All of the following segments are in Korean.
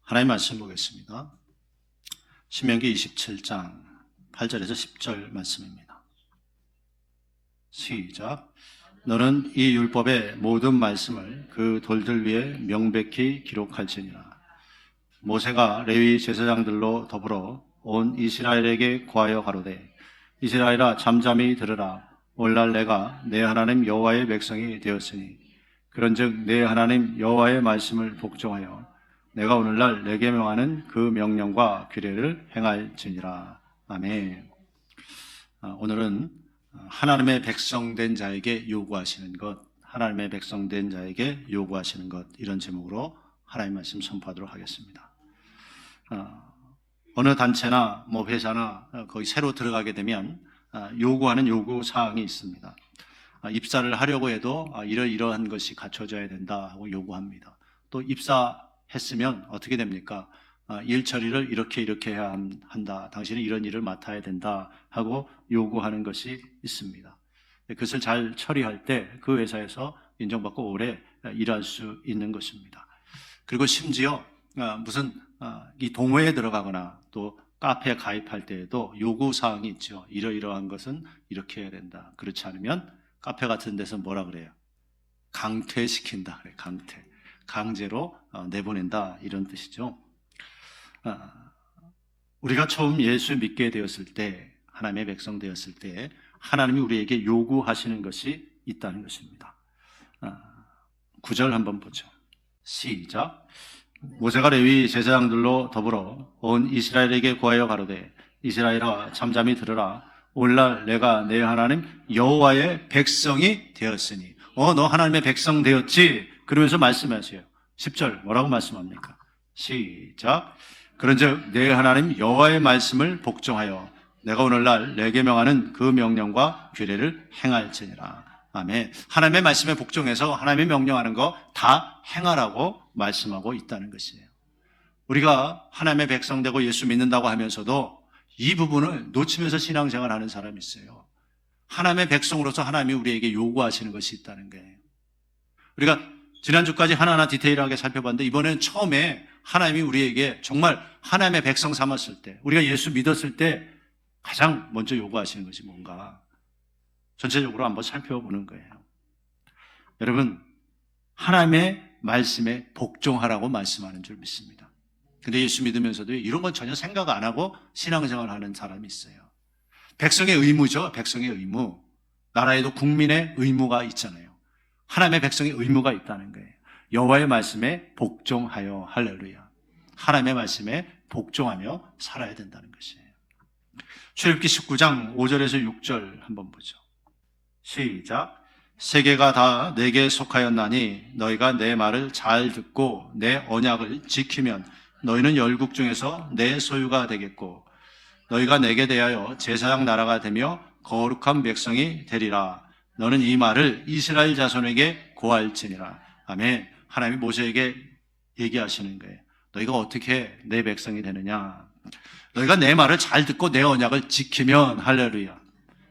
하나님 말씀 보겠습니다. 신명기 27장 8절에서 10절 말씀입니다. 시작. 너는 이 율법의 모든 말씀을 그 돌들 위에 명백히 기록할지니라. 모세가 레위 제사장들로 더불어 온 이스라엘에게 구하여 가로되, 이스라엘아 잠잠히 들으라. 오늘날 내가 내 하나님 여호와의 백성이 되었으니 그런즉 내 하나님 여호와의 말씀을 복종하여 내가 오늘날 내게 명하는 그 명령과 규례를 행할지니라. 아멘. 오늘은 하나님의 백성된 자에게 요구하시는 것, 하나님의 백성된 자에게 요구하시는 것, 이런 제목으로 하나님 말씀 선포하도록 하겠습니다. 어느 단체나 회사나 거기 새로 들어가게 되면 요구하는 요구 사항이 있습니다. 입사를 하려고 해도 이러이러한 것이 갖춰져야 된다 하고 요구합니다. 또 입사했으면 어떻게 됩니까? 일 처리를 이렇게 해야 한다. 당신은 이런 일을 맡아야 된다 하고 요구하는 것이 있습니다. 그것을 잘 처리할 때 그 회사에서 인정받고 오래 일할 수 있는 것입니다. 그리고 심지어 무슨 이 동호회에 들어가거나 또 카페에 가입할 때에도 요구사항이 있죠. 이러이러한 것은 이렇게 해야 된다. 그렇지 않으면 카페 같은 데서 뭐라 그래요? 강퇴시킨다. 그래, 강퇴. 강제로 내보낸다. 이런 뜻이죠. 우리가 처음 예수 믿게 되었을 때, 하나님의 백성 되었을 때 하나님이 우리에게 요구하시는 것이 있다는 것입니다. 9절 한번 보죠. 시작. 모세가 레위 제사장들로 더불어 온 이스라엘에게 구하여 가로되, 이스라엘아 잠잠히 들으라. 오늘날 내가 내 하나님 여호와의 백성이 되었으니. 너 하나님의 백성 되었지? 그러면서 말씀하세요. 10절 뭐라고 말씀합니까? 시작. 그런즉 내 하나님 여호와의 말씀을 복종하여 내가 오늘날 내게 명하는 그 명령과 규례를 행할지니라. 아멘. 하나님의 말씀에 복종해서 하나님의 명령하는 거 다 행하라고 말씀하고 있다는 것이에요. 우리가 하나님의 백성 되고 예수 믿는다고 하면서도 이 부분을 놓치면서 신앙생활 하는 사람이 있어요. 하나님의 백성으로서 하나님이 우리에게 요구하시는 것이 있다는 거예요. 우리가 지난주까지 하나하나 디테일하게 살펴봤는데 이번엔 처음에 하나님이 우리에게 정말 하나님의 백성 삼았을 때, 우리가 예수 믿었을 때 가장 먼저 요구하시는 것이 뭔가 전체적으로 한번 살펴보는 거예요. 여러분, 하나님의 말씀에 복종하라고 말씀하는 줄 믿습니다. 근데 예수 믿으면서도 이런 건 전혀 생각 안 하고 신앙생활 하는 사람이 있어요. 백성의 의무죠. 백성의 의무. 나라에도 국민의 의무가 있잖아요. 하나님의 백성의 의무가 있다는 거예요. 여호와의 말씀에 복종하여, 할렐루야. 하나님의 말씀에 복종하며 살아야 된다는 것이에요. 출애굽기 19장 5절에서 6절 한번 보죠. 시작. 세계가 다 내게 속하였나니 너희가 내 말을 잘 듣고 내 언약을 지키면 너희는 열국 중에서 내 소유가 되겠고 너희가 내게 대하여 제사장 나라가 되며 거룩한 백성이 되리라. 너는 이 말을 이스라엘 자손에게 고할지니라. 아멘. 하나님이 모세에게 얘기하시는 거예요. 너희가 어떻게 내 백성이 되느냐? 너희가 내 말을 잘 듣고 내 언약을 지키면, 할렐루야.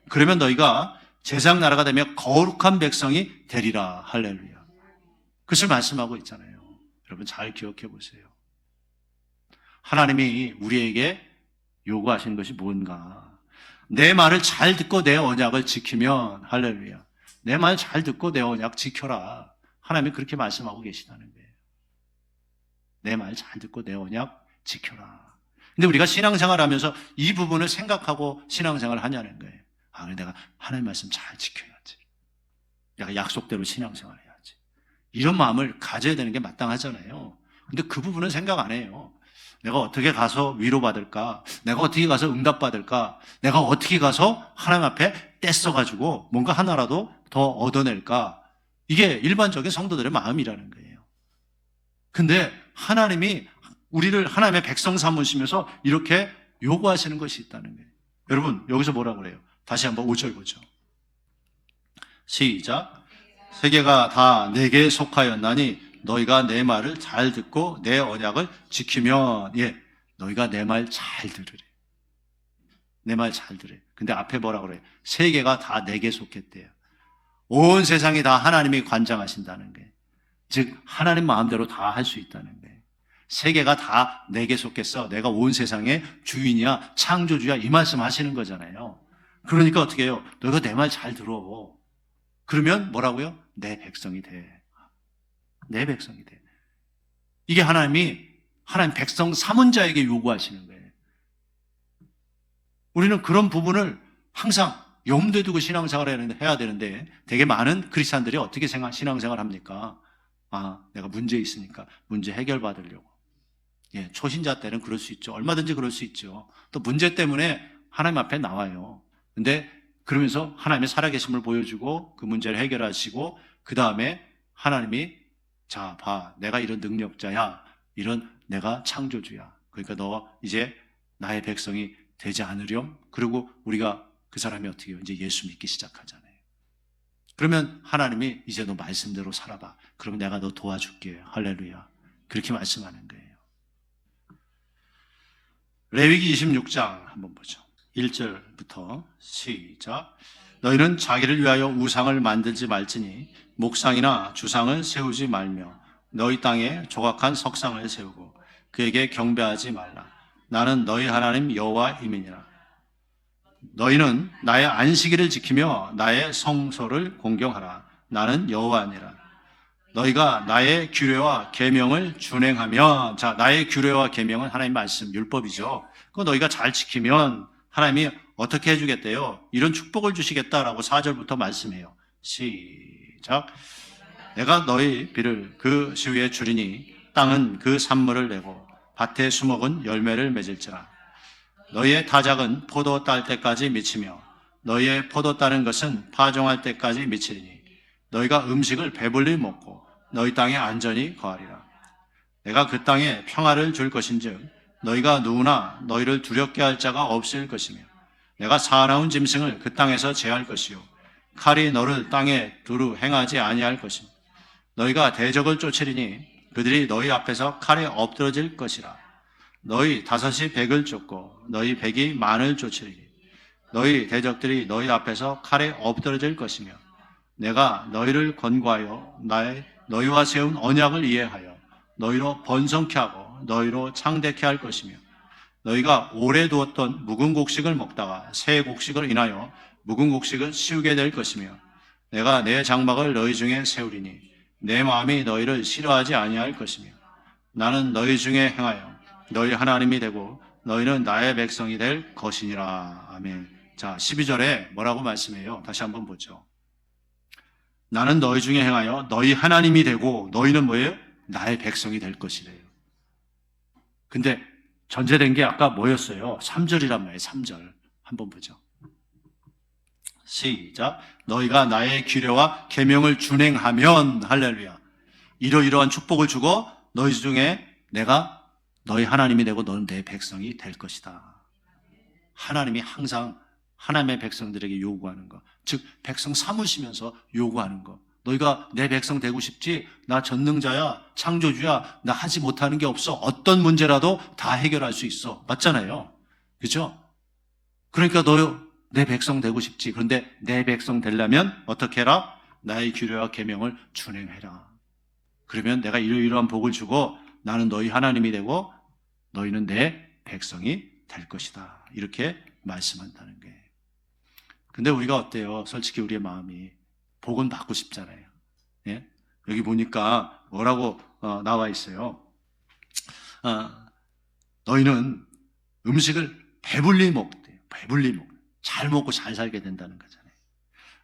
그러면 너희가 제사장 나라가 되며 거룩한 백성이 되리라. 할렐루야. 그것을 말씀하고 있잖아요. 여러분 잘 기억해 보세요. 하나님이 우리에게 요구하시는 것이 뭔가? 내 말을 잘 듣고 내 언약을 지키면, 할렐루야. 내 말 잘 듣고 내 언약 지켜라. 하나님이 그렇게 말씀하고 계시다는 거예요. 내 말 잘 듣고 내 언약 지켜라. 근데 우리가 신앙생활 하면서 이 부분을 생각하고 신앙생활 하냐는 거예요. 내가 하나님 말씀 잘 지켜야지. 내가 약속대로 신앙생활 해야지. 이런 마음을 가져야 되는 게 마땅하잖아요. 근데 그 부분은 생각 안 해요. 내가 어떻게 가서 위로받을까? 내가 어떻게 가서 응답받을까? 내가 어떻게 가서 하나님 앞에 떼써가지고 뭔가 하나라도 더 얻어낼까? 이게 일반적인 성도들의 마음이라는 거예요. 근데 하나님이 우리를 하나님의 백성 삼으시면서 이렇게 요구하시는 것이 있다는 거예요. 여러분, 여기서 뭐라고 그래요? 다시 한번 5절 보죠. 시작. 세계가 다 내게 속하였나니 너희가 내 말을 잘 듣고 내 언약을 지키면, 너희가 내 말 잘 들으래. 내 말 잘 들으래. 근데 앞에 뭐라고 그래요? 세계가 다 내게 속했대요. 온 세상이 다 하나님이 관장하신다는 거예요. 즉 하나님 마음대로 다 할 수 있다는 거예요. 세계가 다 내게 속했어. 내가 온 세상의 주인이야, 창조주야, 이 말씀 하시는 거잖아요. 그러니까 어떻게 해요? 너가 내 말 잘 들어. 그러면 뭐라고요? 내 백성이 돼. 내 백성이 돼. 이게 하나님 백성 삼은 자에게 요구하시는 거예요. 우리는 그런 부분을 항상 염두에 두고 신앙생활을 해야 되는데 되게 많은 크리스찬들이 어떻게 신앙생활을 합니까? 내가 문제 있으니까 문제 해결받으려고. 예, 초신자 때는 그럴 수 있죠. 얼마든지 그럴 수 있죠. 또 문제 때문에 하나님 앞에 나와요. 근데 그러면서 하나님의 살아계심을 보여주고 그 문제를 해결하시고 그 다음에 하나님이 자, 봐. 내가 이런 능력자야. 이런 내가 창조주야. 그러니까 너 이제 나의 백성이 되지 않으렴. 그리고 우리가 그 사람이 어떻게 해요? 이제 예수 믿기 시작하잖아요. 그러면 하나님이 이제 너 말씀대로 살아봐. 그러면 내가 너 도와줄게. 할렐루야. 그렇게 말씀하는 거예요. 레위기 26장 한번 보죠. 1절부터 시작. 너희는 자기를 위하여 우상을 만들지 말지니 목상이나 주상을 세우지 말며 너희 땅에 조각한 석상을 세우고 그에게 경배하지 말라. 나는 너희 하나님 여호와임이니라. 너희는 나의 안식일을 지키며 나의 성소를 공경하라. 나는 여호와니라. 너희가 나의 규례와 계명을 준행하면, 자, 나의 규례와 계명은 하나님 말씀, 율법이죠. 그거 너희가 잘 지키면 하나님이 어떻게 해주겠대요? 이런 축복을 주시겠다라고 4절부터 말씀해요. 시작. 내가 너희 비를 그 시위에 주리니 땅은 그 산물을 내고 밭의 수목은 열매를 맺을지라. 너희의 타작은 포도 딸 때까지 미치며 너희의 포도 따는 것은 파종할 때까지 미치리니 너희가 음식을 배불리 먹고 너희 땅에 안전히 거하리라. 내가 그 땅에 평화를 줄 것인즉 너희가 누구나 너희를 두렵게 할 자가 없을 것이며 내가 사나운 짐승을 그 땅에서 제할 것이요 칼이 너를 땅에 두루 행하지 아니할 것이며 너희가 대적을 쫓으리니 그들이 너희 앞에서 칼에 엎드러질 것이라. 너희 다섯이 백을 쫓고 너희 백이 만을 쫓으리니 너희 대적들이 너희 앞에서 칼에 엎드러질 것이며 내가 너희를 권고하여 너희와 세운 언약을 이해하여 너희로 번성케 하고 너희로 창대케 할 것이며 너희가 오래 두었던 묵은 곡식을 먹다가 새 곡식을 인하여 묵은 곡식을 씌우게 될 것이며 내가 내 장막을 너희 중에 세우리니 내 마음이 너희를 싫어하지 아니할 것이며 나는 너희 중에 행하여 너희 하나님이 되고 너희는 나의 백성이 될 것이니라. 아멘. 자, 12절에 뭐라고 말씀해요? 다시 한번 보죠. 나는 너희 중에 행하여 너희 하나님이 되고 너희는 뭐예요? 나의 백성이 될 것이래요. 근데 전제된 게 아까 뭐였어요? 3절이란 말이에요. 3절 한번 보죠. 시작. 너희가 나의 규례와 계명을 준행하면 할렐루야. 이러이러한 축복을 주고 너희 중에 내가 너희 하나님이 되고 너는 내 백성이 될 것이다. 하나님이 항상 하나님의 백성들에게 요구하는 것, 즉 백성 삼으시면서 요구하는 것. 너희가 내 백성 되고 싶지? 나 전능자야, 창조주야, 나 하지 못하는 게 없어. 어떤 문제라도 다 해결할 수 있어. 맞잖아요. 그죠? 그러니까 너 내 백성 되고 싶지? 그런데 내 백성 되려면 어떻게 해라? 나의 규례와 계명을 준행해라. 그러면 내가 이러이러한 복을 주고 나는 너희 하나님이 되고 너희는 내 백성이 될 것이다. 이렇게 말씀한다는 거예요. 근데 우리가 어때요? 솔직히 우리의 마음이 복은 받고 싶잖아요. 예? 여기 보니까 뭐라고 나와 있어요? 너희는 음식을 배불리 먹대요. 배불리 먹. 잘 먹고 잘 살게 된다는 거잖아요.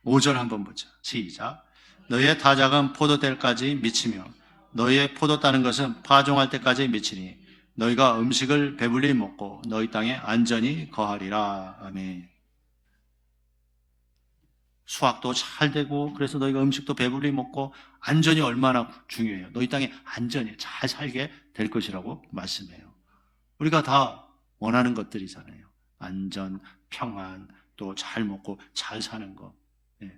5절 한번 보죠. 시작. 너희의 타작은 포도때까지 미치며 너희의 포도 따는 것은 파종할 때까지 미치니 너희가 음식을 배불리 먹고 너희 땅에 안전히 거하리라. 아멘. 수확도 잘 되고 그래서 너희가 음식도 배불리 먹고 안전이 얼마나 중요해요. 너희 땅에 안전히 잘 살게 될 것이라고 말씀해요. 우리가 다 원하는 것들이잖아요. 안전, 평안, 또 잘 먹고 잘 사는 거. 네.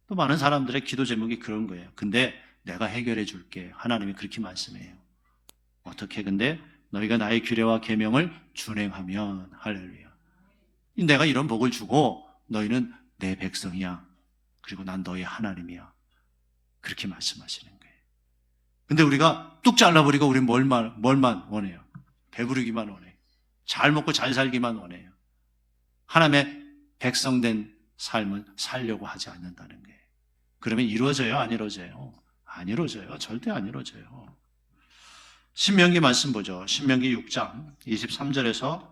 또 많은 사람들의 기도 제목이 그런 거예요. 근데 내가 해결해 줄게. 하나님이 그렇게 말씀해요. 어떻게? 근데 너희가 나의 규례와 계명을 준행하면 할렐루야. 내가 이런 복을 주고 너희는 내 백성이야. 그리고 난 너희 하나님이야. 그렇게 말씀하시는 거예요. 근데 우리가 뚝 잘라버리고 우리 뭘만 원해요? 배부르기만 원해요. 잘 먹고 잘 살기만 원해요. 하나님의 백성된 삶을 살려고 하지 않는다는 거예요. 그러면 이루어져요? 안 이루어져요? 안 이루어져요. 절대 안 이루어져요. 신명기 말씀 보죠. 신명기 6장 23절에서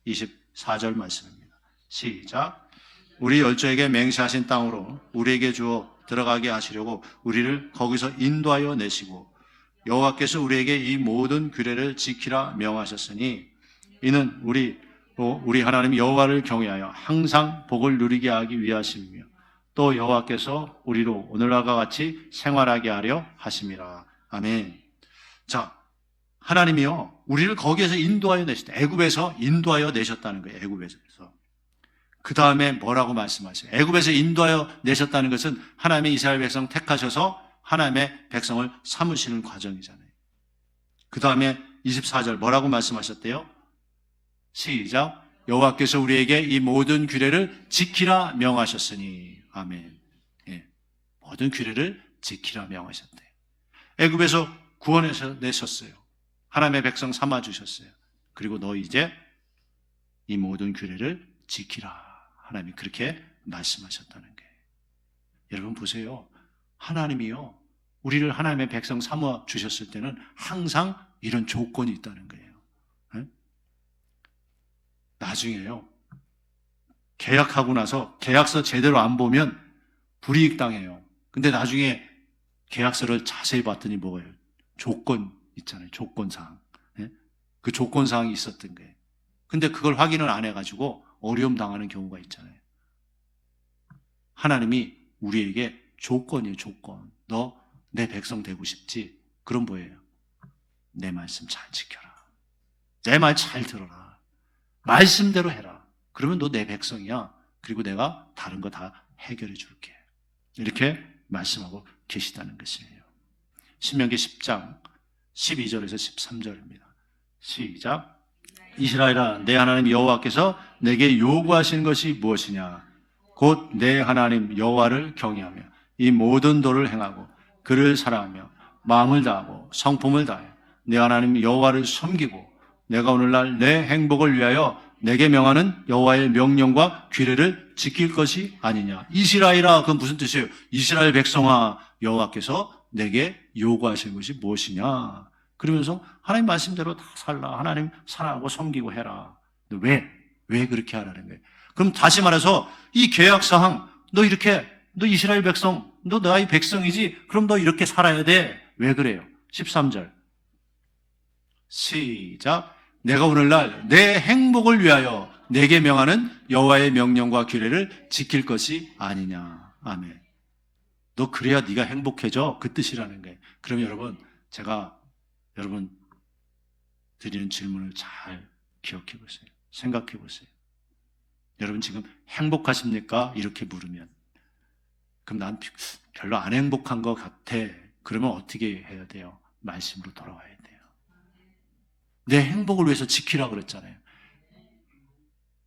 24절 말씀입니다. 시작. 우리 열조에게 맹세하신 땅으로 우리에게 주어 들어가게 하시려고 우리를 거기서 인도하여 내시고 여호와께서 우리에게 이 모든 규례를 지키라 명하셨으니 이는 우리 하나님 여호와를 경외하여 항상 복을 누리게 하기 위하심이며 또 여호와께서 우리로 오늘날과 같이 생활하게 하려 하심이라. 아멘. 자, 하나님이요 우리를 거기에서 인도하여 내셨다. 애굽에서 인도하여 내셨다는 거예요. 애굽에서. 그 다음에 뭐라고 말씀하세요? 애굽에서 인도하여 내셨다는 것은 하나님의 이스라엘 백성 택하셔서 하나님의 백성을 삼으시는 과정이잖아요. 그 다음에 24절 뭐라고 말씀하셨대요? 시작. 여호와께서 우리에게 이 모든 규례를 지키라 명하셨으니. 아멘. 예. 모든 규례를 지키라 명하셨대요. 애굽에서 구원해서 내셨어요. 하나님의 백성 삼아주셨어요. 그리고 너 이제 이 모든 규례를 지키라. 하나님이 그렇게 말씀하셨다는 거예요. 여러분 보세요. 하나님이요. 우리를 하나님의 백성 삼아 주셨을 때는 항상 이런 조건이 있다는 거예요. 네? 나중에요. 계약하고 나서 계약서 제대로 안 보면 불이익 당해요. 근데 나중에 계약서를 자세히 봤더니 뭐예요? 조건 있잖아요. 조건사항. 네? 그 조건사항이 있었던 거예요. 근데 그걸 확인을 안 해가지고 어려움 당하는 경우가 있잖아요. 하나님이 우리에게 조건이에요, 조건. 너 내 백성 되고 싶지? 그럼 뭐예요? 내 말씀 잘 지켜라. 내 말 잘 들어라. 말씀대로 해라. 그러면 너 내 백성이야. 그리고 내가 다른 거 다 해결해 줄게. 이렇게 말씀하고 계시다는 것이에요. 신명기 10장 12절에서 13절입니다. 시작. 이스라엘아, 내 하나님 여호와께서 내게 요구하시는 것이 무엇이냐? 곧 내 하나님 여호와를 경외하며 이 모든 도를 행하고 그를 사랑하며 마음을 다하고 성품을 다하여 내 하나님 여호와를 섬기고 내가 오늘날 내 행복을 위하여 내게 명하는 여호와의 명령과 규례를 지킬 것이 아니냐. 이스라엘아, 그건 무슨 뜻이에요? 이스라엘 백성아, 여호와께서 내게 요구하시는 것이 무엇이냐? 그러면서 하나님 말씀대로 다 살라. 하나님 사랑하고 섬기고 해라. 왜 그렇게 하라는 거예요? 그럼 다시 말해서 이 계약사항, 너 이스라엘 백성, 너 나의 백성이지? 그럼 너 이렇게 살아야 돼. 왜 그래요? 13절. 시작. 내가 오늘날 내 행복을 위하여 내게 명하는 여호와의 명령과 규례를 지킬 것이 아니냐. 아멘. 너 그래야 네가 행복해져. 그 뜻이라는 거예요. 그럼 여러분, 제가 여러분 드리는 질문을 잘 기억해 보세요. 생각해 보세요. 여러분 지금 행복하십니까? 이렇게 물으면 그럼 난 별로 안 행복한 것 같아. 그러면 어떻게 해야 돼요? 말씀으로 돌아와야 돼요. 내 행복을 위해서 지키라 그랬잖아요.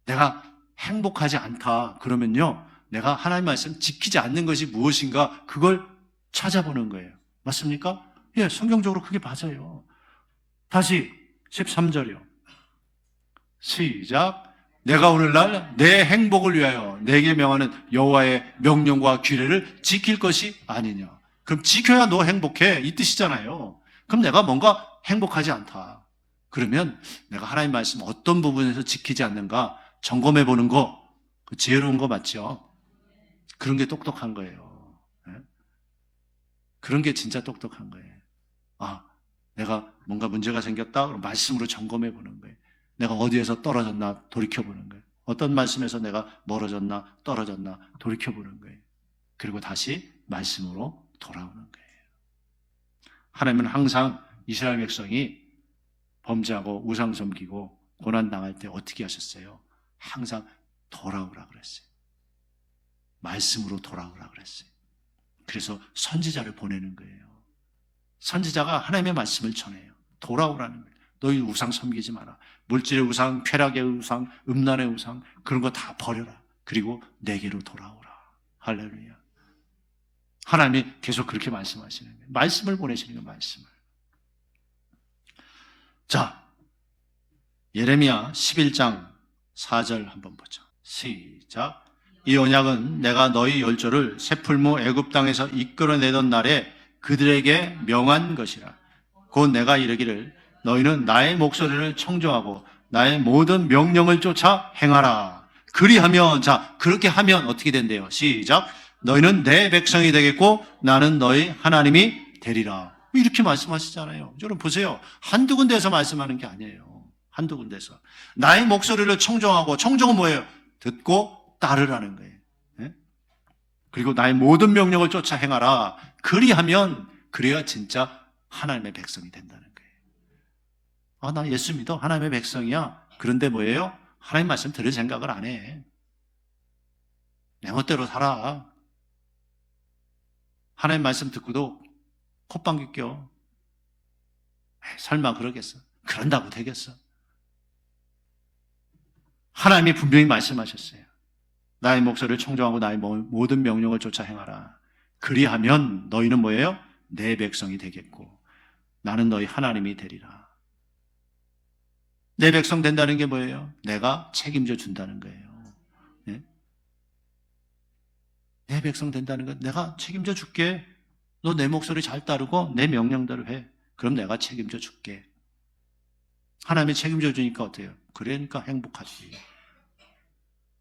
내가 행복하지 않다 그러면요, 내가 하나님 말씀 지키지 않는 것이 무엇인가 그걸 찾아보는 거예요. 맞습니까? 예, 성경적으로 그게 맞아요. 다시 13절이요. 시작. 내가 오늘날 내 행복을 위하여 내게 명하는 여호와의 명령과 규례를 지킬 것이 아니냐. 그럼 지켜야 너 행복해 이 뜻이잖아요. 그럼 내가 뭔가 행복하지 않다. 그러면 내가 하나님 말씀 어떤 부분에서 지키지 않는가 점검해 보는 거, 그 지혜로운 거 맞죠? 그런 게 똑똑한 거예요. 그런 게 진짜 똑똑한 거예요. 아, 내가 뭔가 문제가 생겼다? 그럼 말씀으로 점검해 보는 거예요. 내가 어디에서 떨어졌나 돌이켜보는 거예요. 어떤 말씀에서 내가 멀어졌나 떨어졌나 돌이켜보는 거예요. 그리고 다시 말씀으로 돌아오는 거예요. 하나님은 항상 이스라엘 백성이 범죄하고 우상 섬기고 고난당할 때 어떻게 하셨어요? 항상 돌아오라 그랬어요. 말씀으로 돌아오라 그랬어요. 그래서 선지자를 보내는 거예요. 선지자가 하나님의 말씀을 전해요. 돌아오라는 거예요. 너희 우상 섬기지 마라. 물질의 우상, 쾌락의 우상, 음란의 우상, 그런 거 다 버려라. 그리고 내게로 돌아오라. 할렐루야. 하나님이 계속 그렇게 말씀하시는 거예요. 말씀을 보내시는 거예요. 말씀을. 자, 예레미야 11장 4절 한번 보죠. 시작. 이 언약은 내가 너희 열조를 새 풀무 애굽 땅에서 이끌어내던 날에 그들에게 명한 것이라. 곧 내가 이르기를 너희는 나의 목소리를 청종하고 나의 모든 명령을 쫓아 행하라. 그리하면, 자, 그렇게 하면 어떻게 된대요? 시작. 너희는 내 백성이 되겠고 나는 너희 하나님이 되리라. 이렇게 말씀하시잖아요. 여러분 보세요. 한두 군데에서 말씀하는 게 아니에요. 한두 군데에서. 나의 목소리를 청종하고, 청종은 뭐예요? 듣고 따르라는 거예요. 네? 그리고 나의 모든 명령을 쫓아 행하라. 그리하면, 그래야 진짜 하나님의 백성이 된다는 거예요. 아, 나 예수 믿어. 하나님의 백성이야. 그런데 뭐예요? 하나님 말씀 들을 생각을 안 해. 내 멋대로 살아. 하나님 말씀 듣고도 콧방귀 껴. 설마 그러겠어? 그런다고 되겠어? 하나님이 분명히 말씀하셨어요. 나의 목소리를 청종하고 나의 모든 명령을 쫓아 행하라. 그리하면 너희는 뭐예요? 내 백성이 되겠고 나는 너희 하나님이 되리라. 내 백성 된다는 게 뭐예요? 내가 책임져 준다는 거예요. 네? 내 백성 된다는 건 내가 책임져 줄게. 너 내 목소리 잘 따르고 내 명령대로 해. 그럼 내가 책임져 줄게. 하나님이 책임져 주니까 어때요? 그러니까 행복하지.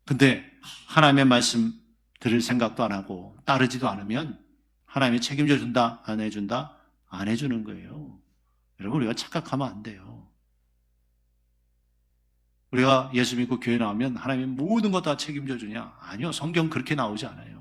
근데 하나님의 말씀 들을 생각도 안 하고 따르지도 않으면 하나님이 책임져 준다? 안 해준다? 안 해주는 거예요. 여러분, 우리가 착각하면 안 돼요. 우리가 예수 믿고 교회 나오면 하나님이 모든 것 다 책임져 주냐? 아니요. 성경 그렇게 나오지 않아요.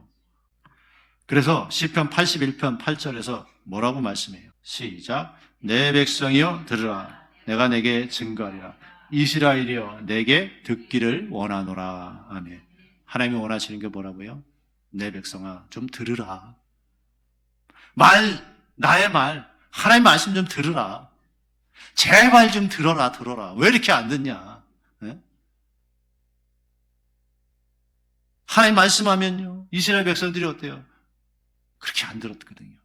그래서 시편 81편 8절에서 뭐라고 말씀해요? 시작. 내 백성이여 들으라. 내가 내게 증거하리라. 이스라엘이여 내게 듣기를 원하노라. 아멘. 하나님이 원하시는 게 뭐라고요? 내 백성아 좀 들으라. 나의 말, 하나님 말씀 좀 들으라. 제발 좀 들어라. 왜 이렇게 안 듣냐? 네? 하나님 말씀하면요, 이스라엘 백성들이 어때요? 그렇게 안 들었거든요.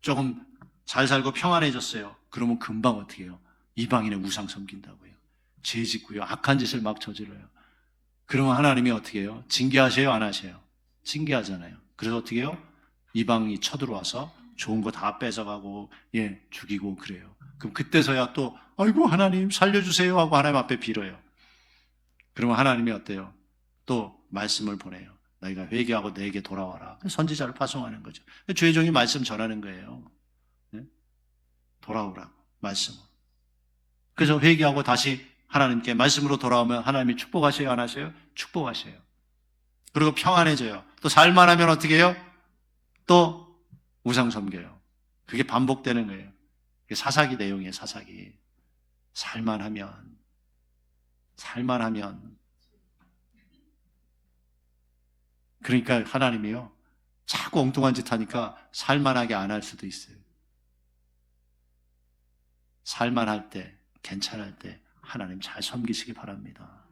조금 잘 살고 평안해졌어요. 그러면 금방 어떻게 해요? 이방인의 우상 섬긴다고요. 죄 짓고요. 악한 짓을 막 저질러요. 그러면 하나님이 어떻게 해요? 징계하세요? 안 하세요? 징계하잖아요. 그래서 어떻게 해요? 이방인이 쳐들어와서 좋은 거 다 뺏어가고, 죽이고 그래요. 그럼 그때서야 또, 아이고, 하나님 살려주세요 하고 하나님 앞에 빌어요. 그러면 하나님이 어때요? 또 말씀을 보내요. 너희가 회개하고 내게 돌아와라. 선지자를 파송하는 거죠. 주의 말씀 전하는 거예요. 네? 돌아오라고, 말씀으로. 그래서 회개하고 다시 하나님께 말씀으로 돌아오면 하나님이 축복하셔요, 안 하셔요? 축복하셔요. 그리고 평안해져요. 또 살만하면 어떻게 해요? 또 우상 섬겨요. 그게 반복되는 거예요. 그게 사사기 내용이에요, 사사기. 살만하면. 그러니까 하나님이요, 자꾸 엉뚱한 짓 하니까 살만하게 안 할 수도 있어요. 살만할 때, 괜찮을 때 하나님 잘 섬기시기 바랍니다.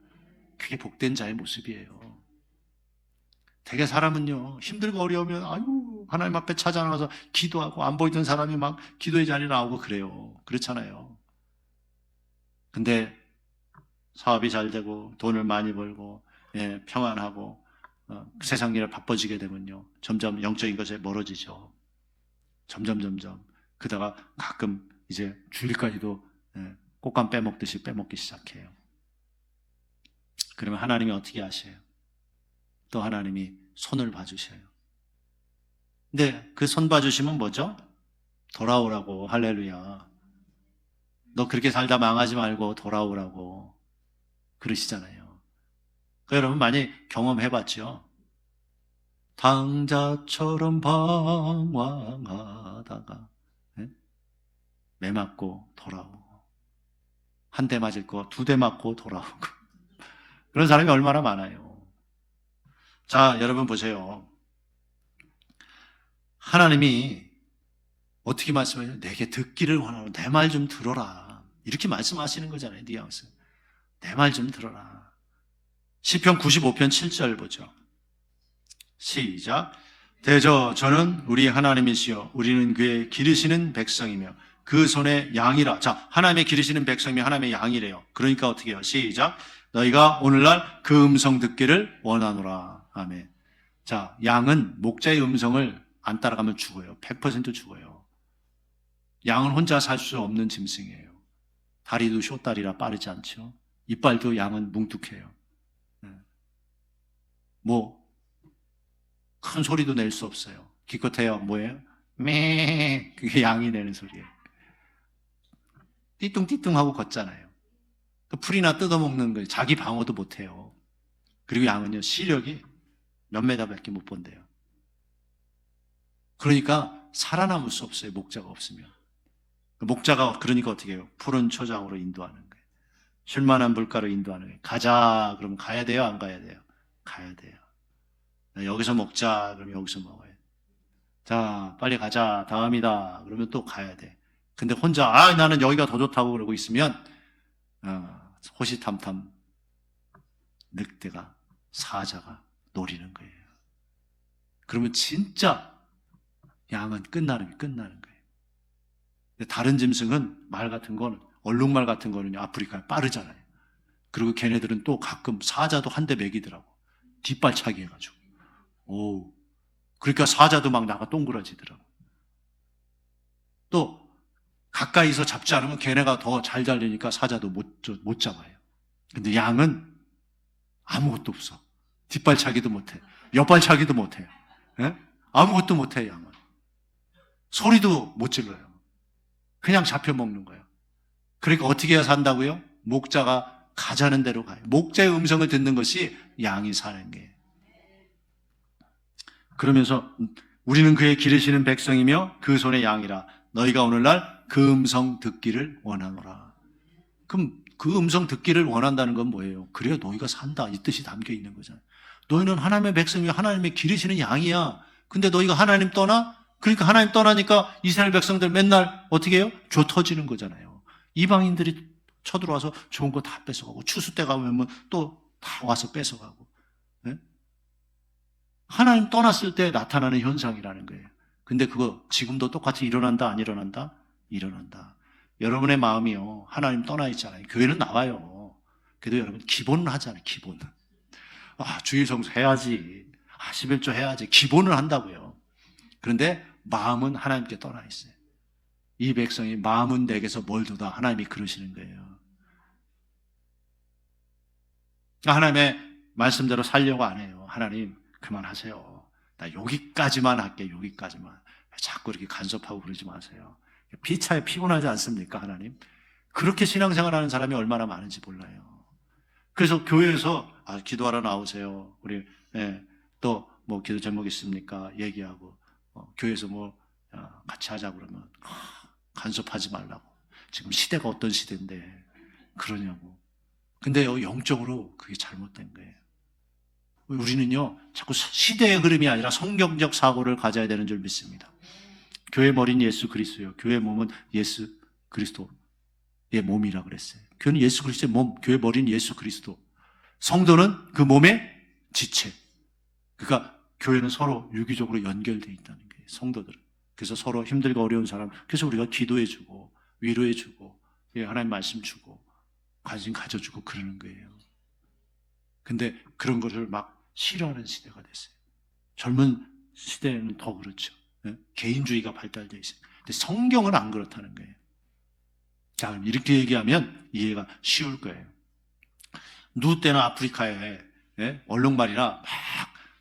그게 복된 자의 모습이에요. 되게 사람은요, 힘들고 어려우면 아유 하나님 앞에 찾아나가서 기도하고, 안 보이던 사람이 막 기도의 자리에 나오고 그래요. 그렇잖아요. 근데 사업이 잘 되고 돈을 많이 벌고 평안하고 세상 일에 바빠지게 되면요, 점점 영적인 것에 멀어지죠. 점점 그러다가 가끔 이제 주일까지도 꽃감 빼먹듯이 빼먹기 시작해요. 그러면 하나님이 어떻게 하셔요? 또 하나님이 손을 봐주셔요. 근데 그 손 봐주시면 뭐죠? 돌아오라고. 할렐루야. 너 그렇게 살다 망하지 말고 돌아오라고 그러시잖아요. 여러분 많이 경험해봤죠? 당자처럼 방황하다가 매 맞고 돌아오고, 한 대 맞을 거 2대 맞고 돌아오고 그런 사람이 얼마나 많아요. 자, 여러분 보세요. 하나님이 어떻게 말씀해요? 내게 듣기를 원하노. 내 말 좀 들어라. 이렇게 말씀하시는 거잖아요. 뉘앙스. 내 말 좀 들어라. 시편 95편 7절 보죠. 시작. 대저 저는 우리 하나님이시여 우리는 그의 기르시는 백성이며 그 손의 양이라. 자, 하나님의 기르시는 백성이 하나님의 양이래요. 그러니까 어떻게 해요? 시작. 너희가 오늘날 그 음성 듣기를 원하노라. 아멘. 자, 양은 목자의 음성을 안 따라가면 죽어요. 100% 죽어요. 양은 혼자 살 수 없는 짐승이에요. 다리도 쇼다리라 빠르지 않죠. 이빨도 양은 뭉툭해요. 큰 소리도 낼 수 없어요. 기껏해야 뭐예요? 매, 그게 양이 내는 소리예요. 띠뚱띠뚱하고 걷잖아요. 풀이나 뜯어먹는 거예요. 자기 방어도 못해요. 그리고 양은요, 시력이 몇 메다밖에 못 본대요. 그러니까 살아남을 수 없어요. 목자가 없으면. 목자가 그러니까 어떻게 해요? 푸른 초장으로 인도하는 거예요. 쉴만한 물가로 인도하는 거예요. 가자 그러면 가야 돼요? 안 가야 돼요? 가야 돼요. 여기서 먹자 그러면 여기서 먹어요. 자, 빨리 가자. 다음이다. 그러면 또 가야 돼. 근데 혼자 나는 여기가 더 좋다고 그러고 있으면 호시탐탐 늑대가, 사자가 노리는 거예요. 그러면 진짜 양은 끝나는 거예요. 다른 짐승은 말 같은 건, 얼룩말 같은 거는 아프리카에 빠르잖아요. 그리고 걔네들은 또 가끔 사자도 한 대 먹이더라고. 뒷발차기 해가지고. 그러니까 사자도 막 나가 동그라지더라고. 또 가까이서 잡지 않으면 걔네가 더 잘 달리니까 사자도 못 잡아요. 근데 양은 아무것도 없어. 뒷발차기도 못해. 옆발차기도 못해. 예? 아무것도 못해, 양은. 소리도 못 질러요. 그냥 잡혀 먹는 거예요. 그러니까 어떻게 해야 산다고요? 목자가 가자는 대로 가요. 목자의 음성을 듣는 것이 양이 사는 거예요. 그러면서 우리는 그의 기르시는 백성이며 그 손의 양이라. 너희가 오늘날 그 음성 듣기를 원하노라. 그럼 그 음성 듣기를 원한다는 건 뭐예요? 그래야 너희가 산다, 이 뜻이 담겨 있는 거잖아요. 너희는 하나님의 백성이며 하나님의 기르시는 양이야. 근데 너희가 하나님 떠나? 그러니까 하나님 떠나니까 이스라엘 백성들 맨날 어떻게 해요? 조 터지는 거잖아요. 이방인들이 쳐들어와서 좋은 거 다 뺏어가고, 추수 때가 오면 또 다 와서 뺏어가고. 네? 하나님 떠났을 때 나타나는 현상이라는 거예요. 근데 그거 지금도 똑같이 일어난다, 안 일어난다? 일어난다. 여러분의 마음이요, 하나님 떠나 있잖아요. 교회는 나와요. 그래도 여러분 기본은 하잖아요. 기본은. 주일 성수 해야지. 11조 해야지. 기본을 한다고요. 그런데 마음은 하나님께 떠나 있어요. 이 백성이 마음은 내게서 멀도다. 하나님이 그러시는 거예요. 하나님의 말씀대로 살려고 안 해요. 하나님 그만하세요. 나 여기까지만 할게. 여기까지만. 자꾸 이렇게 간섭하고 그러지 마세요. 피차에 피곤하지 않습니까, 하나님? 그렇게 신앙생활하는 사람이 얼마나 많은지 몰라요. 그래서 교회에서 기도하러 나오세요. 우리 또 뭐 기도 제목 있습니까? 얘기하고 교회에서 뭐 같이 하자 그러면 간섭하지 말라고. 지금 시대가 어떤 시대인데 그러냐고. 근데 영적으로 그게 잘못된 거예요. 우리는요 자꾸 시대의 흐름이 아니라 성경적 사고를 가져야 되는 줄 믿습니다. 교회 머리는 예수 그리스도요. 교회 몸은 예수 그리스도의 몸이라 그랬어요. 교회는 예수 그리스도의 몸, 교회 머리는 예수 그리스도. 성도는 그 몸의 지체. 그러니까 교회는 서로 유기적으로 연결되어 있다는 거예요. 성도들은. 그래서 서로 힘들고 어려운 사람, 그래서 우리가 기도해주고 위로해주고 하나님 말씀 주고 관심 가져주고 그러는 거예요. 근데 그런 것을 막 싫어하는 시대가 됐어요. 젊은 시대에는 더 그렇죠. 개인주의가 발달되어 있어요. 근데 성경은 안 그렇다는 거예요. 자, 그럼 이렇게 얘기하면 이해가 쉬울 거예요. 누 때는 아프리카에 얼룩말이나 막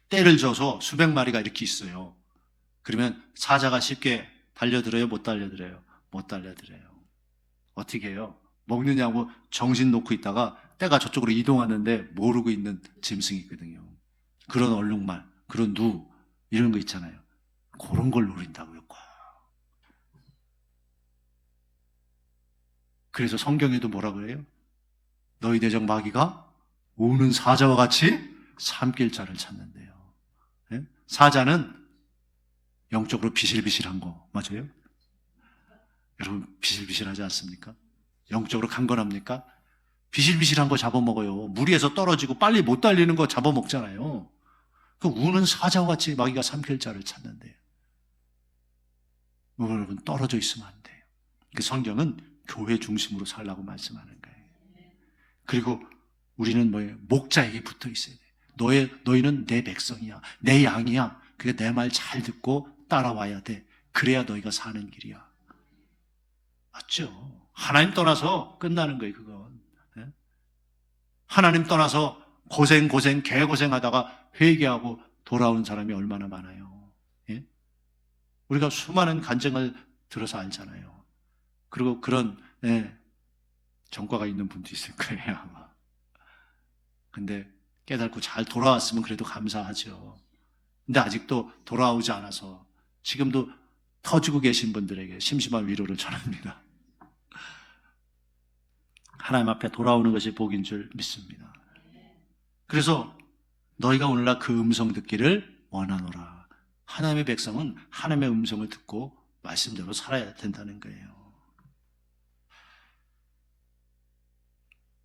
떼를 져서 수백 마리가 이렇게 있어요. 그러면 사자가 쉽게 달려들어요? 못 달려들어요? 못 달려들어요. 어떻게 해요? 먹느냐고 정신 놓고 있다가 떼가 저쪽으로 이동하는데 모르고 있는 짐승이 있거든요. 그런 얼룩말, 그런 누 이런 거 있잖아요. 그런 걸 노린다고요. 그래서 성경에도 뭐라 그래요? 너희 대적 마귀가 우는 사자와 같이 삼킬 자를 찾는데요. 사자는 영적으로 비실비실한 거 맞아요? 여러분 비실비실하지 않습니까? 영적으로 강건합니까? 비실비실한 거 잡아먹어요. 무리에서 떨어지고 빨리 못 달리는 거 잡아먹잖아요. 그 우는 사자와 같이 마귀가 삼킬 자를 찾는데요. 여러분 떨어져 있으면 안 돼요. 그 성경은 교회 중심으로 살라고 말씀하는 거예요. 그리고 우리는 뭐예요? 목자에게 붙어 있어야 돼. 너희는 내 백성이야. 내 양이야. 그게 내 말 잘 듣고 따라와야 돼. 그래야 너희가 사는 길이야. 맞죠? 하나님 떠나서 끝나는 거예요, 그건. 하나님 떠나서 개고생하다가 회개하고 돌아온 사람이 얼마나 많아요. 예? 우리가 수많은 간증을 들어서 알잖아요. 그리고 그런 전과가 있는 분도 있을 거예요, 아마. 근데 깨닫고 잘 돌아왔으면 그래도 감사하죠. 근데 아직도 돌아오지 않아서 지금도 터지고 계신 분들에게 심심한 위로를 전합니다. 하나님 앞에 돌아오는 것이 복인 줄 믿습니다. 그래서 너희가 오늘날 그 음성 듣기를 원하노라. 하나님의 백성은 하나님의 음성을 듣고 말씀대로 살아야 된다는 거예요.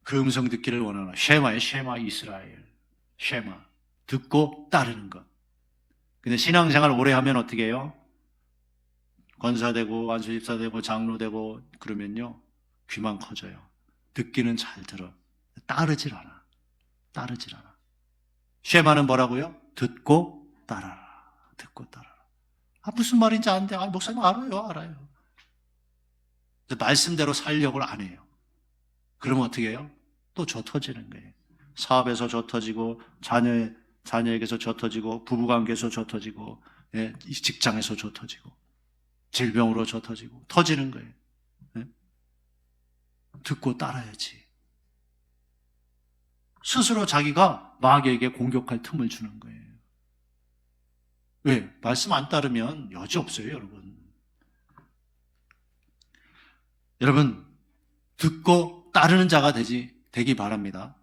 그 음성 듣기를 원하노라. 쉐마예요. 쉐마 이스라엘. 쉐마. 듣고 따르는 것. 근데 신앙생활 오래 하면 어떻게 해요? 권사되고 안수집사되고 장로되고 그러면요 귀만 커져요. 듣기는 잘 들어. 따르질 않아. 쉐마는 뭐라고요? 듣고 따라라. 듣고 따라라. 무슨 말인지 아는데 목사님 알아요. 말씀대로 살려고 안 해요. 그러면 어떻게 해요? 또 저 터지는 거예요. 사업에서 저 터지고 자녀에게서 저 터지고 부부관계에서 저 터지고 직장에서 저 터지고 질병으로 저 터지는 거예요. 듣고 따라야지. 스스로 자기가 마귀에게 공격할 틈을 주는 거예요. 왜? 말씀 안 따르면 여지 없어요, 여러분. 여러분, 듣고 따르는 자가 되기 바랍니다.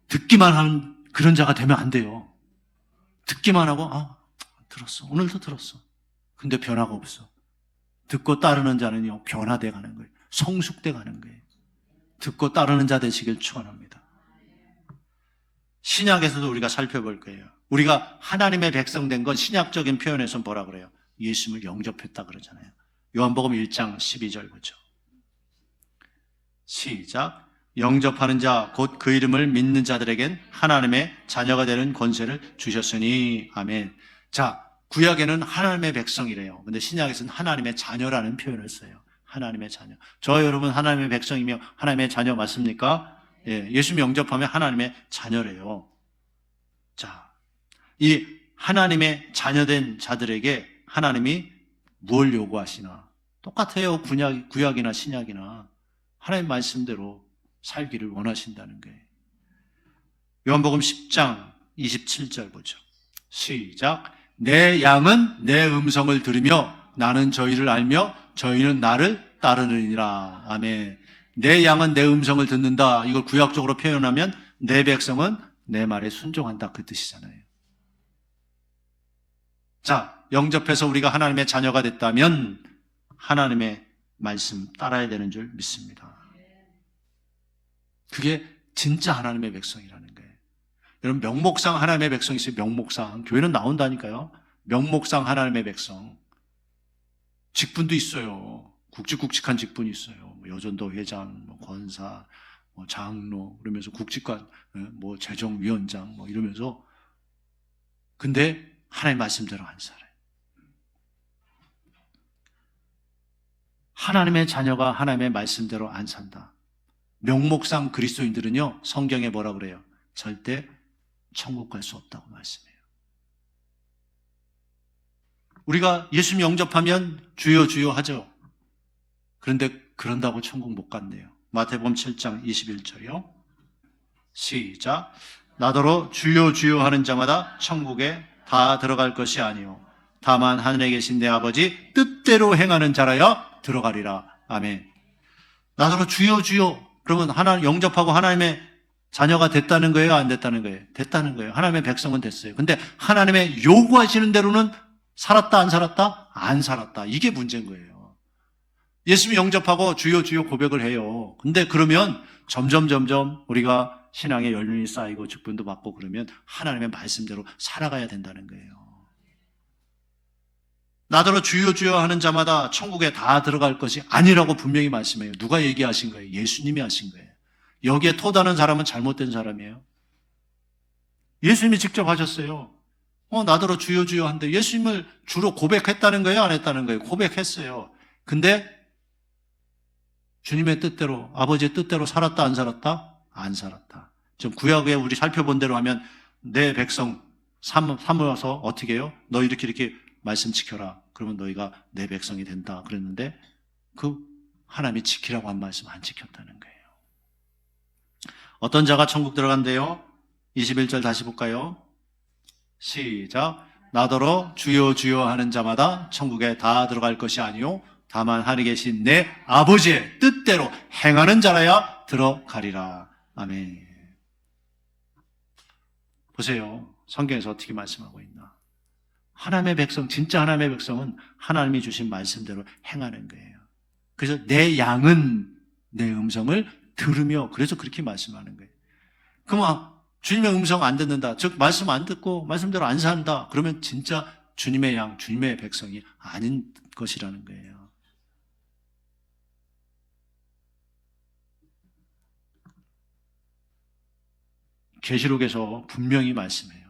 듣기만 하는 그런 자가 되면 안 돼요. 듣기만 하고, 들었어. 오늘도 들었어. 근데 변화가 없어. 듣고 따르는 자는요, 변화돼 가는 거예요. 성숙돼 가는 거예요. 듣고 따르는 자 되시길 축원합니다. 신약에서도 우리가 살펴볼 거예요. 우리가 하나님의 백성 된 건 신약적인 표현에서 뭐라 그래요? 예수님을 영접했다 그러잖아요. 요한복음 1장 12절 보죠. 시작. 영접하는 자 곧 그 이름을 믿는 자들에겐 하나님의 자녀가 되는 권세를 주셨으니 아멘. 자, 구약에는 하나님의 백성이래요. 근데 신약에서는 하나님의 자녀라는 표현을 써요. 하나님의 자녀. 저 여러분 하나님의 백성이며 하나님의 자녀 맞습니까? 예, 예수님 영접하면 하나님의 자녀래요. 자, 이 하나님의 자녀된 자들에게 하나님이 뭘 요구하시나? 똑같아요. 구약이나 신약이나. 하나님 말씀대로 살기를 원하신다는 거예요. 요한복음 10장 27절 보죠. 시작. 내 양은 내 음성을 들으며 나는 저희를 알며 저희는 나를 따르느니라. 아멘. 내 양은 내 음성을 듣는다. 이걸 구약적으로 표현하면 내 백성은 내 말에 순종한다. 그 뜻이잖아요. 자, 영접해서 우리가 하나님의 자녀가 됐다면 하나님의 말씀 따라야 되는 줄 믿습니다. 그게 진짜 하나님의 백성이라는 거예요. 여러분 명목상 하나님의 백성이 있어요. 명목상. 교회는 나온다니까요. 명목상 하나님의 백성. 직분도 있어요. 굵직굵직한 직분이 있어요. 여전도 회장, 권사, 장로 그러면서 국직관, 재정위원장 이러면서. 근데 하나님 말씀대로 안 살아요. 하나님의 자녀가 하나님의 말씀대로 안 산다. 명목상 그리스도인들은요, 성경에 뭐라 그래요? 절대 천국 갈 수 없다고 말씀해요. 우리가 예수님 영접하면 주여 주여 하죠. 그런데 그런다고 천국 못 간대요. 마태복음 7장 21절이요. 시작. 나더러 주여 주여 하는 자마다 천국에 다 들어갈 것이 아니요 다만 하늘에 계신 내 아버지 뜻대로 행하는 자라야 들어가리라. 아멘. 나더러 주여 주여. 그러면 하나님 영접하고 하나님의 자녀가 됐다는 거예요? 안 됐다는 거예요? 됐다는 거예요. 하나님의 백성은 됐어요. 근데 하나님의 요구하시는 대로는 살았다 안 살았다? 안 살았다. 이게 문제인 거예요. 예수님 영접하고 주여 주여 고백을 해요. 근데 그러면 점점 우리가 신앙의 연륜이 쌓이고 직분도 받고 그러면 하나님의 말씀대로 살아가야 된다는 거예요. 나더러 주여 주여 하는 자마다 천국에 다 들어갈 것이 아니라고 분명히 말씀해요. 누가 얘기하신 거예요? 예수님이 하신 거예요. 여기에 토다는 사람은 잘못된 사람이에요. 예수님이 직접 하셨어요. 나더러 주여 주여 한데 예수님을 주로 고백했다는 거예요? 안 했다는 거예요? 고백했어요. 근데 주님의 뜻대로, 아버지의 뜻대로 살았다 안 살았다? 안 살았다. 지금 구약에 우리 살펴본 대로 하면 내 백성 삼아서 어떻게 해요? 너 이렇게 말씀 지켜라. 그러면 너희가 내 백성이 된다. 그랬는데 그 하나님이 지키라고 한 말씀 안 지켰다는 거예요. 어떤 자가 천국 들어간대요? 21절 다시 볼까요? 시작. 나더러 주여 주여 하는 자마다 천국에 다 들어갈 것이 아니요 다만 하늘에 계신 내 아버지의 뜻대로 행하는 자라야 들어가리라. 아멘. 보세요. 성경에서 어떻게 말씀하고 있나. 하나님의 백성, 진짜 하나님의 백성은 하나님이 주신 말씀대로 행하는 거예요. 그래서 내 양은 내 음성을 들으며, 그래서 그렇게 말씀하는 거예요. 그럼 주님의 음성 안 듣는다, 즉 말씀 안 듣고 말씀대로 안 산다, 그러면 진짜 주님의 양, 주님의 백성이 아닌 것이라는 거예요. 계시록에서 분명히 말씀해요.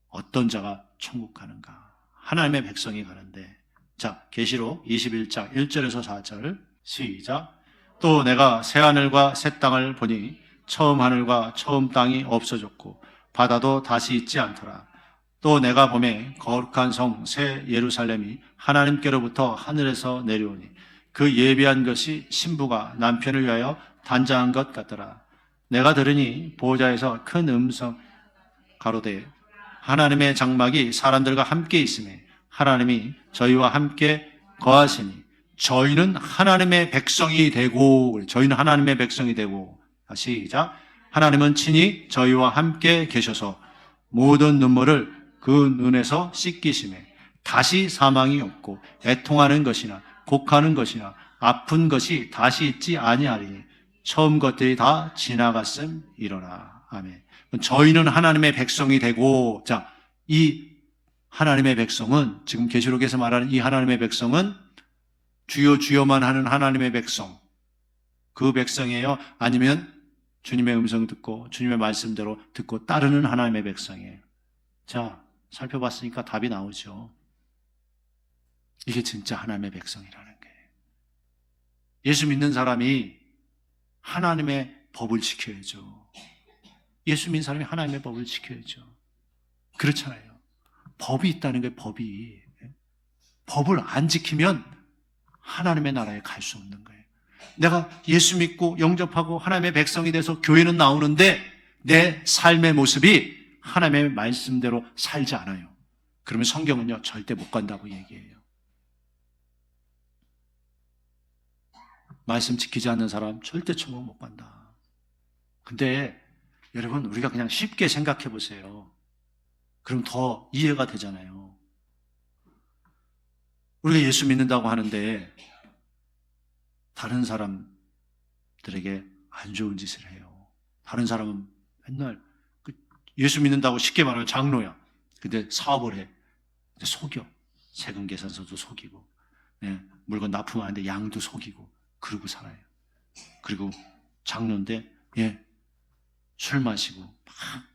어떤 자가 천국 가는가? 하나님의 백성이 가는데, 자, 계시록 21장 1절에서 4절 시작. 또 내가 새 하늘과 새 땅을 보니 처음 하늘과 처음 땅이 없어졌고 바다도 다시 있지 않더라. 또 내가 보매 거룩한 성 새 예루살렘이 하나님께로부터 하늘에서 내려오니 그 예비한 것이 신부가 남편을 위하여 단장한 것 같더라. 내가 들으니 보호자에서 큰 음성 가로되 하나님의 장막이 사람들과 함께 있으매 하나님이 저희와 함께 거하시니 저희는 하나님의 백성이 되고, 저희는 하나님의 백성이 되고, 시작. 하나님은 친히 저희와 함께 계셔서 모든 눈물을 그 눈에서 씻기시매 다시 사망이 없고 애통하는 것이나 곡하는 것이나 아픈 것이 다시 있지 아니하리니 처음 것들이 다 지나갔음이로라. 아멘. 저희는 하나님의 백성이 되고, 자, 이 하나님의 백성은, 지금 계시록에서 말하는 이 하나님의 백성은 주여 주여만 하는 하나님의 백성, 그 백성이에요? 아니면 주님의 음성 듣고 주님의 말씀대로 듣고 따르는 하나님의 백성이에요? 자, 살펴봤으니까 답이 나오죠. 이게 진짜 하나님의 백성이라는 거예요. 예수 믿는 사람이 하나님의 법을 지켜야죠. 예수 믿는 사람이 하나님의 법을 지켜야죠. 그렇잖아요. 법이 있다는 거예요, 법이. 법을 안 지키면 하나님의 나라에 갈 수 없는 거예요. 내가 예수 믿고 영접하고 하나님의 백성이 돼서 교회는 나오는데 내 삶의 모습이 하나님의 말씀대로 살지 않아요. 그러면 성경은요, 절대 못 간다고 얘기해요. 말씀 지키지 않는 사람 절대 천국 못 간다. 근데 여러분, 우리가 그냥 쉽게 생각해 보세요. 그럼 더 이해가 되잖아요. 우리가 예수 믿는다고 하는데 다른 사람들에게 안 좋은 짓을 해요. 다른 사람은 맨날 예수 믿는다고 쉽게 말하면 장로야. 근데 사업을 해. 근데 속여. 세금 계산서도 속이고, 물건 납품하는데 양도 속이고, 그러고 살아요. 그리고 장로인데 술 마시고 막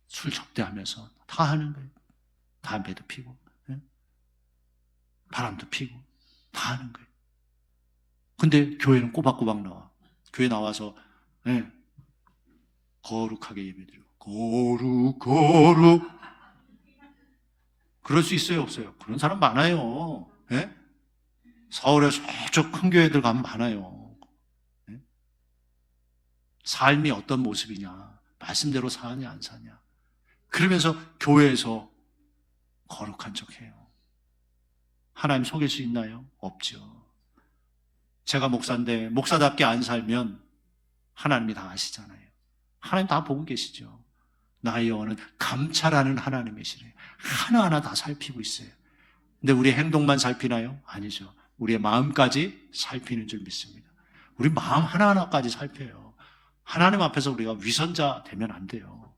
술 접대하면서 다 하는 거예요. 담배도 피고, 바람도 피고 다 하는 거예요. 근데 교회는 꼬박꼬박 나와. 교회 나와서 거룩하게 예배드리고, 거룩. 그럴 수 있어요, 없어요? 그런 사람 많아요. 서울에 저쪽 큰 교회들 가면 많아요. 삶이 어떤 모습이냐, 말씀대로 사냐 안 사냐, 그러면서 교회에서 거룩한 척해요. 하나님 속일 수 있나요? 없죠. 제가 목사인데 목사답게 안 살면 하나님이 다 아시잖아요. 하나님 다 보고 계시죠. 나의 영혼은 감찰하는 하나님이시래요. 하나하나 다 살피고 있어요. 근데 우리의 행동만 살피나요? 아니죠. 우리의 마음까지 살피는 줄 믿습니다. 우리 마음 하나하나까지 살펴요. 하나님 앞에서 우리가 위선자 되면 안 돼요.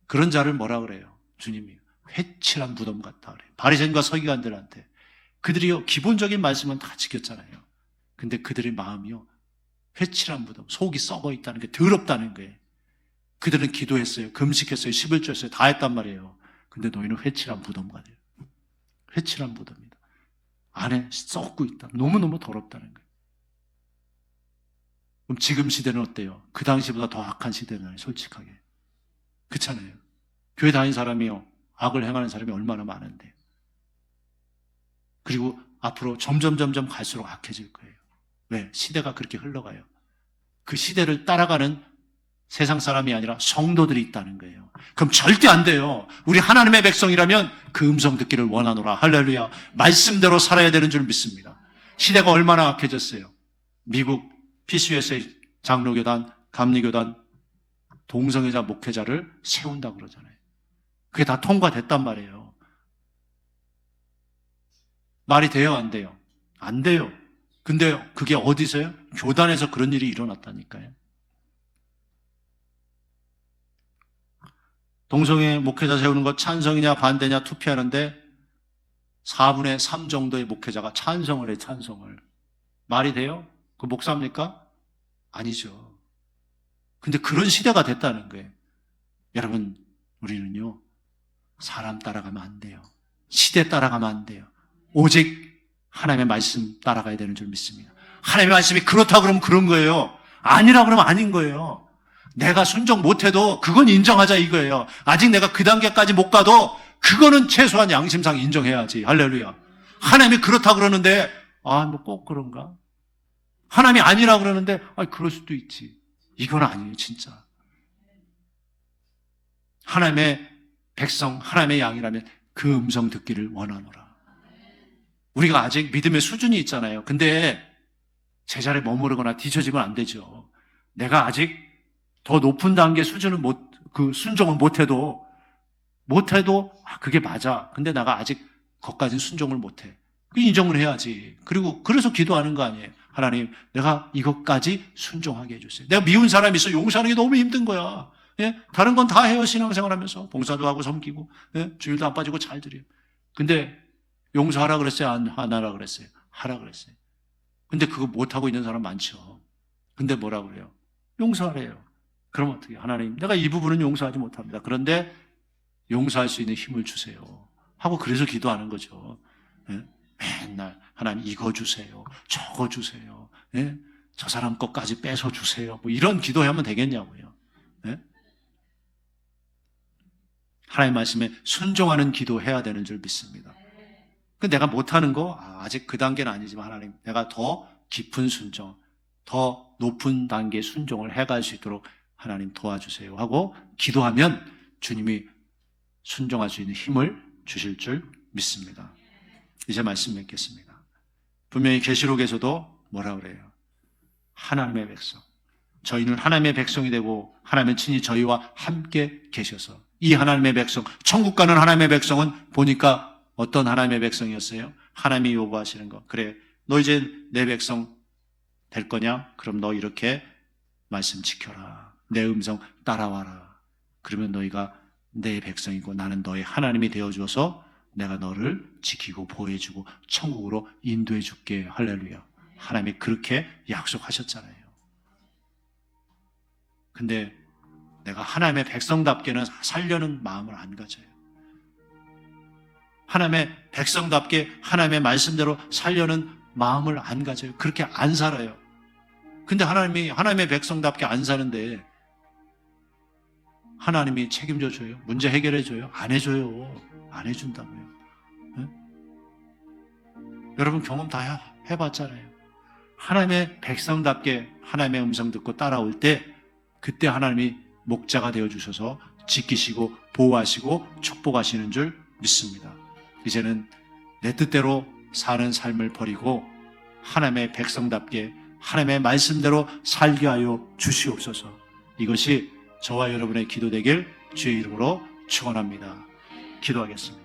그런 자를 뭐라 그래요? 주님이 회칠한 무덤 같다 그래요. 바리새인과 서기관들한테. 그들이요, 기본적인 말씀은 다 지켰잖아요. 근데 그들의 마음이요, 회칠한 무덤, 속이 썩어 있다는 게 더럽다는 거예요. 그들은 기도했어요. 금식했어요. 11조 했어요. 다 했단 말이에요. 근데 너희는 회칠한 무덤 같아요. 회칠한 무덤이다. 안에 썩고 있다. 너무너무 더럽다는 거예요. 그럼 지금 시대는 어때요? 그 당시보다 더 악한 시대잖아요. 솔직하게. 그렇잖아요. 교회 다니는 사람이요, 악을 행하는 사람이 얼마나 많은데. 그리고 앞으로 점점 갈수록 악해질 거예요. 왜? 시대가 그렇게 흘러가요. 그 시대를 따라가는 세상 사람이 아니라 성도들이 있다는 거예요. 그럼 절대 안 돼요. 우리 하나님의 백성이라면 그 음성 듣기를 원하노라. 할렐루야. 말씀대로 살아야 되는 줄 믿습니다. 시대가 얼마나 악해졌어요. 미국 PCUSA 장로교단, 감리교단, 동성애자 목회자를 세운다고 그러잖아요. 그게 다 통과됐단 말이에요. 말이 돼요, 안 돼요? 안 돼요. 근데 그게 어디서요? 교단에서 그런 일이 일어났다니까요. 동성애 목회자 세우는 거 찬성이냐 반대냐 투표하는데 4분의 3 정도의 목회자가 찬성을 해요. 찬성을. 말이 돼요? 그 목사입니까? 아니죠. 근데 그런 시대가 됐다는 거예요. 여러분, 우리는요, 사람 따라가면 안 돼요. 시대 따라가면 안 돼요. 오직 하나님의 말씀 따라가야 되는 줄 믿습니다. 하나님의 말씀이 그렇다 그러면 그런 거예요. 아니라 그러면 아닌 거예요. 내가 순종 못해도 그건 인정하자 이거예요. 아직 내가 그 단계까지 못 가도 그거는 최소한 양심상 인정해야지. 할렐루야. 하나님이 그렇다 그러는데 뭐 꼭 그런가? 하나님이 아니라 그러는데 그럴 수도 있지. 이건 아니에요, 진짜. 하나님의 백성, 하나님의 양이라면 그 음성 듣기를 원하노라. 우리가 아직 믿음의 수준이 있잖아요. 근데 제자리에 머무르거나 뒤처지면 안 되죠. 내가 아직 더 높은 단계 수준을 순종을 못해도 그게 맞아. 근데 내가 아직 거기까지는 순종을 못해. 인정을 해야지. 그리고 그래서 기도하는 거 아니에요. 하나님, 내가 이것까지 순종하게 해주세요. 내가 미운 사람이 있어. 용서하는 게 너무 힘든 거야. 예? 다른 건 다 해요. 신앙생활 하면서. 봉사도 하고 섬기고, 예? 주일도 안 빠지고 잘 드려요. 근데 용서하라 그랬어요? 안 하라 그랬어요? 하라 그랬어요. 근데 그거 못하고 있는 사람 많죠. 근데 뭐라 그래요? 용서하래요. 그럼 어떻게 해요? 하나님, 내가 이 부분은 용서하지 못합니다. 그런데 용서할 수 있는 힘을 주세요. 하고 그래서 기도하는 거죠. 예? 맨날 하나님 이거 주세요. 저거 주세요. 예? 저 사람 것까지 뺏어 주세요. 뭐 이런 기도하면 되겠냐고요. 예? 하나님 말씀에 순종하는 기도해야 되는 줄 믿습니다. 근데 내가 못하는 거 아직 그 단계는 아니지만 하나님, 내가 더 깊은 순종, 더 높은 단계 순종을 해갈 수 있도록 하나님 도와주세요 하고 기도하면 주님이 순종할 수 있는 힘을 주실 줄 믿습니다. 이제 말씀 맺겠습니다. 분명히 계시록에서도 뭐라 그래요? 하나님의 백성. 저희는 하나님의 백성이 되고 하나님은 친히 저희와 함께 계셔서 이 하나님의 백성, 천국 가는 하나님의 백성은 보니까 어떤 하나님의 백성이었어요? 하나님이 요구하시는 거. 그래, 너 이제 내 백성 될 거냐? 그럼 너 이렇게 말씀 지켜라. 내 음성 따라와라. 그러면 너희가 내 백성이고 나는 너의 하나님이 되어줘서 내가 너를 지키고 보호해주고 천국으로 인도해 줄게. 할렐루야. 하나님이 그렇게 약속하셨잖아요. 근데 내가 하나님의 백성답게는 살려는 마음을 안 가져요. 하나님의 백성답게 하나님의 말씀대로 살려는 마음을 안 가져요. 그렇게 안 살아요. 근데 하나님이 하나님의 백성답게 안 사는데 하나님이 책임져 줘요? 문제 해결해 줘요? 안 해줘요. 안 해준다고요. 네? 여러분 경험 다 해봤잖아요. 하나님의 백성답게 하나님의 음성 듣고 따라올 때 그때 하나님이 목자가 되어주셔서 지키시고 보호하시고 축복하시는 줄 믿습니다. 이제는 내 뜻대로 사는 삶을 버리고 하나님의 백성답게 하나님의 말씀대로 살게 하여 주시옵소서. 이것이 저와 여러분의 기도 되길 주의 이름으로 축원합니다. 기도하겠습니다.